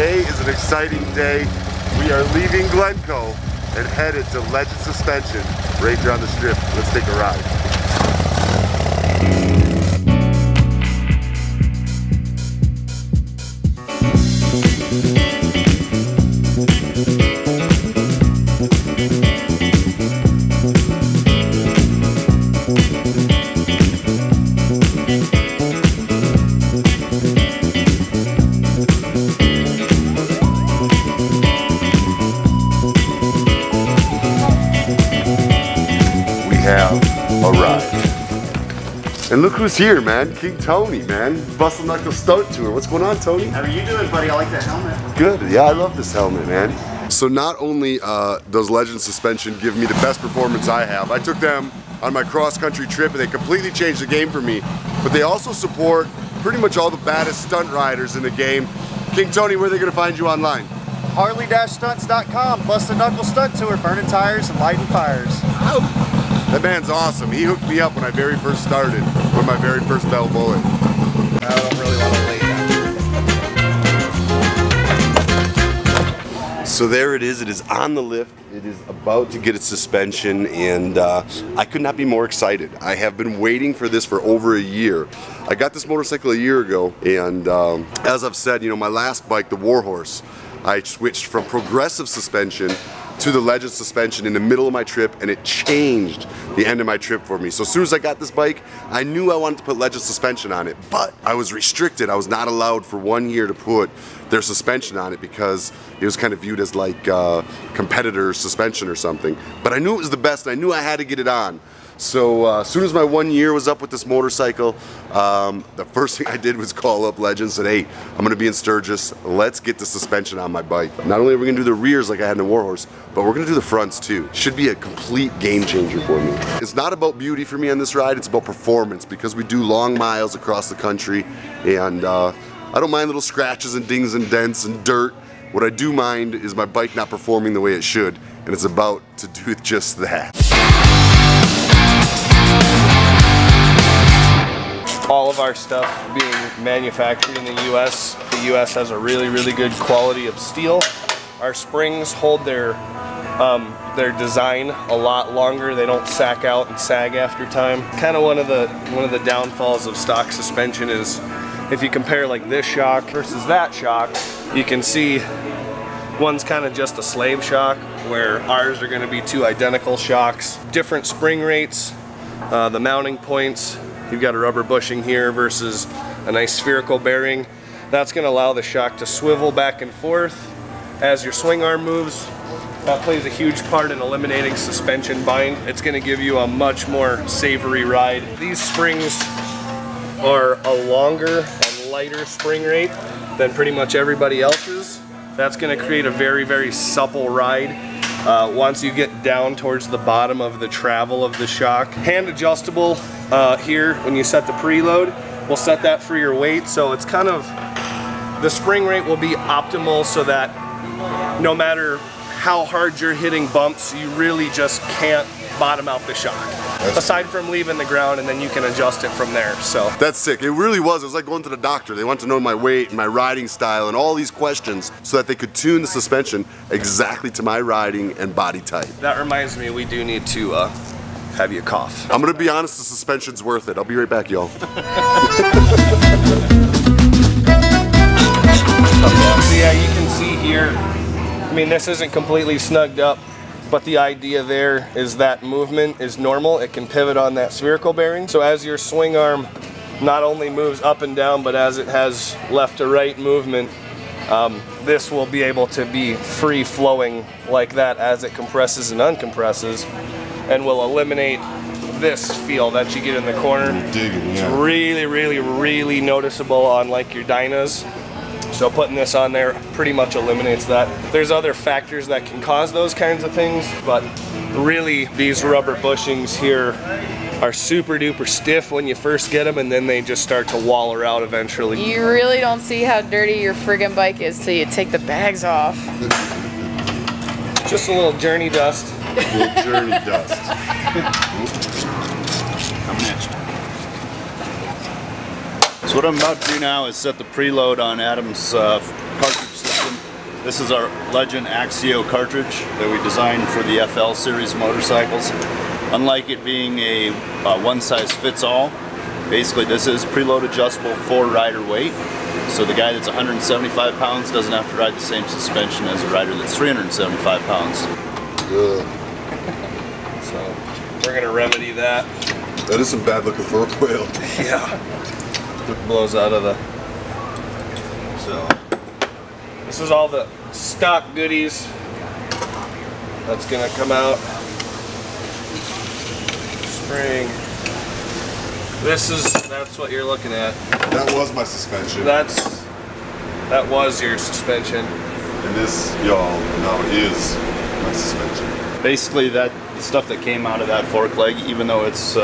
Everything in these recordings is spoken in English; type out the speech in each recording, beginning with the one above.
Today is an exciting day. We are leaving Glencoe and headed to Legend Suspension right here on the strip. Let's take a ride. Have arrived. And look who's here, man. King Tony, man. Bustle Knuckle Stunt Tour. What's going on, Tony? How are you doing, buddy? I like that helmet. Good. Yeah, I love this helmet, man. So not only does Legend Suspension give me the best performance I have, I took them on my cross-country trip and they completely changed the game for me, but they also support pretty much all the baddest stunt riders in the game. King Tony, where are they going to find you online? Harley-stunts.com. Bustle Knuckle Stunt Tour. Burning tires and lighting fires. Ow. That man's awesome. He hooked me up when I very first started with my very first Bell Bullet. I don't really want to lay down. So there it is on the lift. It is about to get its suspension, and I could not be more excited. I have been waiting for this for over a year. I got this motorcycle a year ago, and as I've said, you know, my last bike, the Warhorse, I switched from progressive suspension to the Legend suspension in the middle of my trip, and it changed the end of my trip for me. So as soon as I got this bike, I knew I wanted to put Legend suspension on it, but I was restricted. I was not allowed for 1 year to put their suspension on it because it was kind of viewed as like competitor suspension or something. But I knew it was the best, and I knew I had to get it on. So as soon as my 1 year was up with this motorcycle, the first thing I did was call up Legend and said, hey, I'm going to be in Sturgis, let's get the suspension on my bike. Not only are we going to do the rears like I had in the Warhorse, but we're going to do the fronts too. Should be a complete game changer for me. It's not about beauty for me on this ride, it's about performance, because we do long miles across the country, and I don't mind little scratches and dings and dents and dirt. What I do mind is my bike not performing the way it should, and it's about to do just that. All of our stuff being manufactured in the US. The US has a really, really good quality of steel. Our springs hold their design a lot longer. They don't sack out and sag after time. Kind of one of the downfalls of stock suspension is if you compare like this shock versus that shock, you can see one's kind of just a slave shock, where ours are going to be two identical shocks. Different spring rates, the mounting points. You've got a rubber bushing here versus a nice spherical bearing. That's going to allow the shock to swivel back and forth as your swing arm moves. That plays a huge part in eliminating suspension bind. It's going to give you a much more savory ride. These springs are a longer and lighter spring rate than pretty much everybody else's. That's going to create a very, very supple ride. Once you get down towards the bottom of the travel of the shock. Hand adjustable here when you set the preload. We'll set that for your weight, so it's kind of, the spring rate will be optimal so that no matter how hard you're hitting bumps, you really just can't bottom out the shock. Aside from leaving the ground, and then you can adjust it from there. So that's sick. It really was. It was like going to the doctor. They want to know my weight and my riding style and all these questions so that they could tune the suspension exactly to my riding and body type. That reminds me, we do need to have you cough. I'm gonna be honest, the suspension's worth it. I'll be right back, y'all. So yeah, you can see here, I mean, this isn't completely snugged up, but the idea there is that movement is normal. It can pivot on that spherical bearing. So as your swing arm not only moves up and down, but as it has left to right movement, this will be able to be free flowing like that as it compresses and uncompresses, and will eliminate this feel that you get in the corner. It's really, really, really noticeable on like your Dynas. So putting this on there pretty much eliminates that. There's other factors that can cause those kinds of things, but really these rubber bushings here are super duper stiff when you first get them, and then they just start to waller out eventually. You really don't see how dirty your friggin' bike is till you take the bags off. Just a little journey dust. A little journey dust. Coming at you. So what I'm about to do now is set the preload on Adam's cartridge system. This is our Legend Axio cartridge that we designed for the FL series motorcycles. Unlike it being a one-size-fits-all, basically this is preload adjustable for rider weight. So the guy that's 175 pounds doesn't have to ride the same suspension as a rider that's 375 pounds. So we're gonna remedy that. That is some bad looking fur whale. Yeah. It blows out of the... So this is all the stock goodies that's gonna come out. Spring. That's what you're looking at. That was my suspension. That was your suspension. And this, y'all, now is my suspension. Basically the stuff that came out of that fork leg, even though it's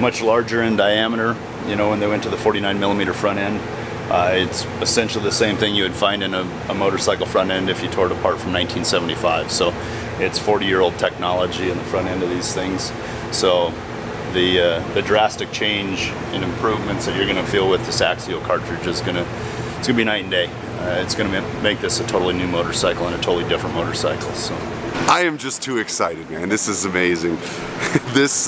much larger in diameter, you know, when they went to the 49mm front end, it's essentially the same thing you would find in a motorcycle front end if you tore it apart from 1975. So it's 40-year-old technology in the front end of these things. So the drastic change in improvements that you're going to feel with this Axio cartridge is it's gonna be night and day. It's going to make this a totally new motorcycle and a totally different motorcycle. So I am just too excited, man. This is amazing. This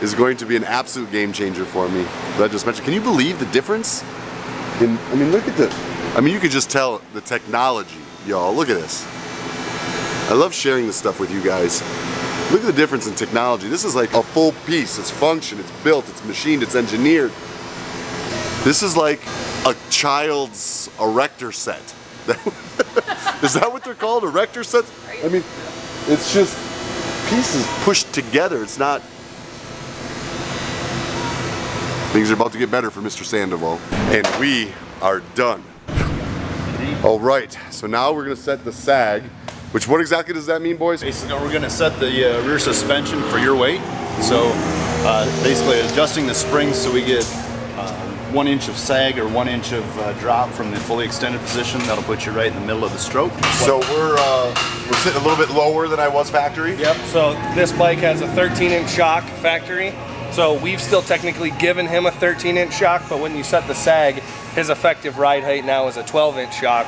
is going to be an absolute game changer for me. That I just mentioned. Can you believe the difference? I mean, look at the. I mean, you could just tell the technology, y'all. Look at this. I love sharing this stuff with you guys. Look at the difference in technology. This is like a full piece. It's functioned, it's built, it's machined, it's engineered. This is like a child's erector set. Is that what they're called? Erector sets? I mean, it's just pieces pushed together. It's not... Things are about to get better for Mr. Sandoval. And we are done. All right, so now we're gonna set the sag. Which, what exactly does that mean, boys? basically we're going to set the rear suspension for your weight. So basically adjusting the springs so we get 1 inch of sag or 1 inch of drop from the fully extended position. That'll put you right in the middle of the stroke. So we're sitting a little bit lower than I was factory. Yep, so this bike has a 13-inch shock factory. So we've still technically given him a 13-inch shock, but when you set the sag, his effective ride height now is a 12-inch shock.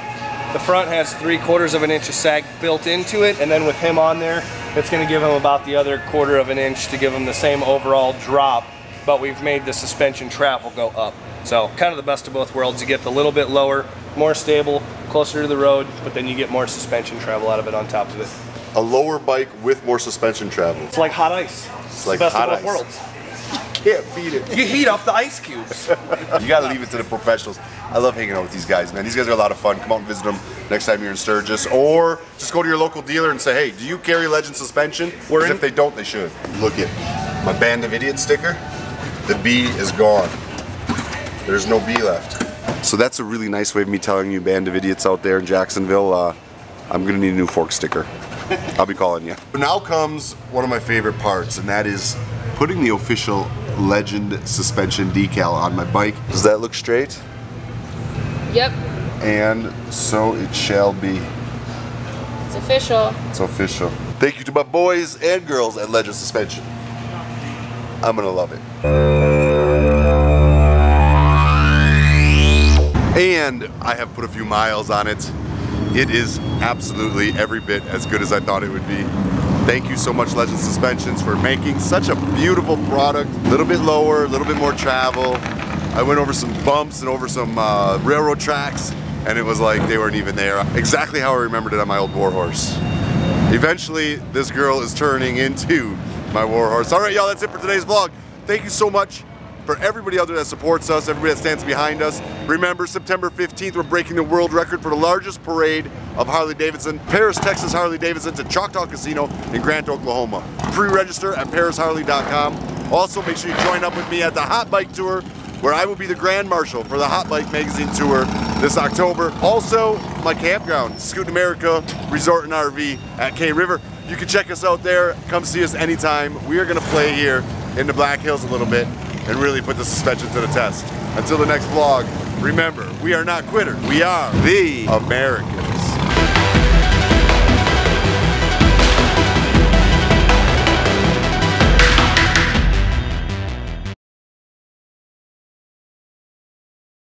The front has 3/4 of an inch of sag built into it, and then with him on there, it's going to give him about the other 1/4 of an inch to give him the same overall drop, but we've made the suspension travel go up. So kind of the best of both worlds. You get the little bit lower, more stable, closer to the road, but then you get more suspension travel out of it on top of it. A lower bike with more suspension travel. It's like hot ice. It's like best hot of ice. both worlds. Can't beat it. You heat up the ice cubes. You gotta leave it to the professionals. I love hanging out with these guys, man. These guys are a lot of fun. Come out and visit them next time you're in Sturgis, or just go to your local dealer and say, hey, do you carry Legend suspension? Because if they don't, they should. Look at my Band of Idiots sticker. The B is gone. There's no B left. So that's a really nice way of me telling you, Band of Idiots out there in Jacksonville, I'm gonna need a new fork sticker. I'll be calling you. Now comes one of my favorite parts, and that is putting the official Legend suspension decal on my bike. Does that look straight? Yep, And so it shall be. it's official. It's official. Thank you to my boys and girls at Legend Suspension. I'm gonna love it. And I have put a few miles on it. It is absolutely every bit as good as I thought it would be. Thank you so much, Legend Suspensions, for making such a beautiful product. A little bit lower, a little bit more travel. I went over some bumps and over some railroad tracks, and it was like they weren't even there. Exactly how I remembered it on my old Warhorse. Eventually, this girl is turning into my Warhorse. All right, y'all, that's it for today's vlog. Thank you so much for everybody out there that supports us, everybody that stands behind us. Remember, September 15th, we're breaking the world record for the largest parade of Harley-Davidson. Paris, Texas Harley-Davidson to Choctaw Casino in Grant, Oklahoma. Pre-register at parisharley.com. Also, make sure you join up with me at the Hot Bike Tour, where I will be the Grand Marshal for the Hot Bike Magazine Tour this October. Also, my campground, Scoot America Resort and RV at K River. You can check us out there. Come see us anytime. We are gonna play here in the Black Hills a little bit and really put the suspension to the test. Until the next vlog, remember, we are not quitters. We are the American